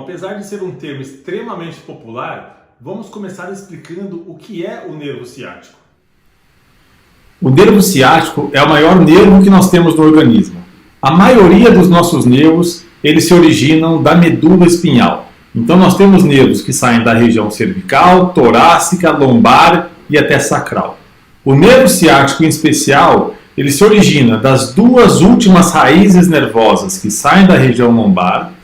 apesar de ser um termo extremamente popular, vamos começar explicando o que é o nervo ciático. O nervo ciático é o maior nervo que nós temos no organismo. A maioria dos nossos nervos, eles se originam da medula espinhal. Então nós temos nervos que saem da região cervical, torácica, lombar e até sacral. O nervo ciático em especial, ele se origina das duas últimas raízes nervosas que saem da região lombar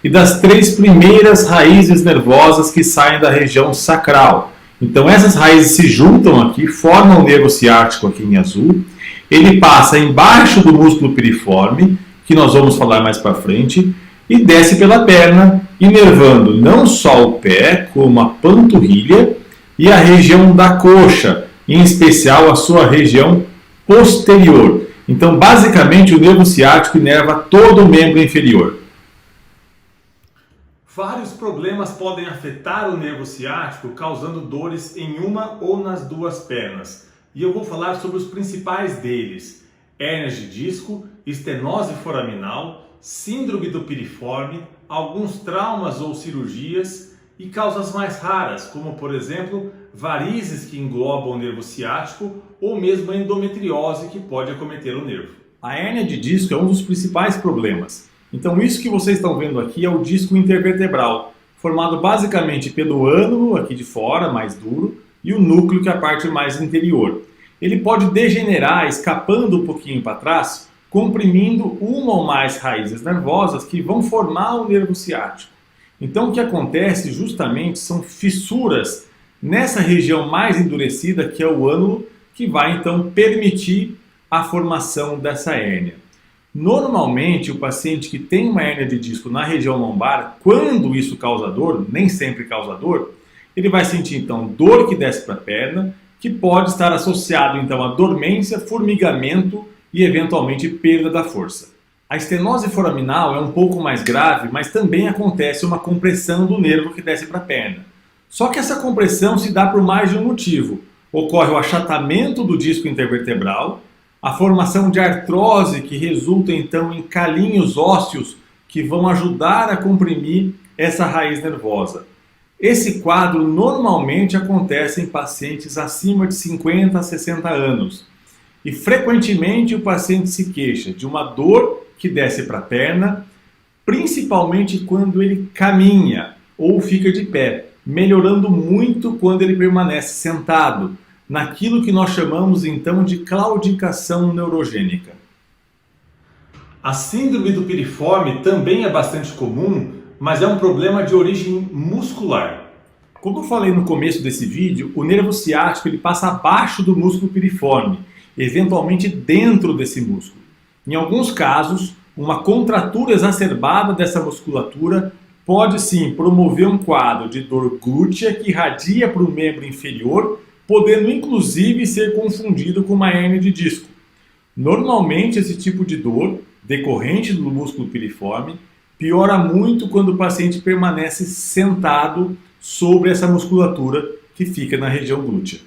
e das três primeiras raízes nervosas que saem da região sacral. Então essas raízes se juntam aqui, formam o nervo ciático aqui em azul. Ele passa embaixo do músculo piriforme, que nós vamos falar mais para frente, e desce pela perna, inervando não só o pé, como a panturrilha e a região da coxa, em especial a sua região posterior. Então, basicamente, o nervo ciático inerva todo o membro inferior. Vários problemas podem afetar o nervo ciático, causando dores em uma ou nas duas pernas. E eu vou falar sobre os principais deles: hérnias de disco, estenose foraminal, síndrome do piriforme, alguns traumas ou cirurgias e causas mais raras, como por exemplo, varizes que englobam o nervo ciático ou mesmo a endometriose que pode acometer o nervo. A hérnia de disco é um dos principais problemas. Então isso que vocês estão vendo aqui é o disco intervertebral, formado basicamente pelo ânulo aqui de fora, mais duro, e o núcleo, que é a parte mais interior. Ele pode degenerar escapando um pouquinho para trás, comprimindo uma ou mais raízes nervosas que vão formar o nervo ciático. Então o que acontece justamente são fissuras nessa região mais endurecida, que é o ânulo, que vai então permitir a formação dessa hérnia. Normalmente, o paciente que tem uma hérnia de disco na região lombar, quando isso causa dor, nem sempre causa dor, ele vai sentir então dor que desce para a perna, que pode estar associado então a dormência, formigamento e eventualmente perda da força. A estenose foraminal é um pouco mais grave, mas também acontece uma compressão do nervo que desce para a perna. Só que essa compressão se dá por mais de um motivo. Ocorre o achatamento do disco intervertebral, a formação de artrose, que resulta então em calinhos ósseos que vão ajudar a comprimir essa raiz nervosa. Esse quadro normalmente acontece em pacientes acima de 50 a 60 anos. E frequentemente o paciente se queixa de uma dor que desce para a perna, principalmente quando ele caminha ou fica de pé, melhorando muito quando ele permanece sentado, naquilo que nós chamamos então de claudicação neurogênica. A síndrome do piriforme também é bastante comum, mas é um problema de origem muscular. Como eu falei no começo desse vídeo, o nervo ciático ele passa abaixo do músculo piriforme, eventualmente dentro desse músculo. Em alguns casos, uma contratura exacerbada dessa musculatura pode sim promover um quadro de dor glútea que irradia para o membro inferior, podendo inclusive ser confundido com uma hérnia de disco. Normalmente esse tipo de dor, decorrente do músculo piriforme, piora muito quando o paciente permanece sentado sobre essa musculatura que fica na região glútea.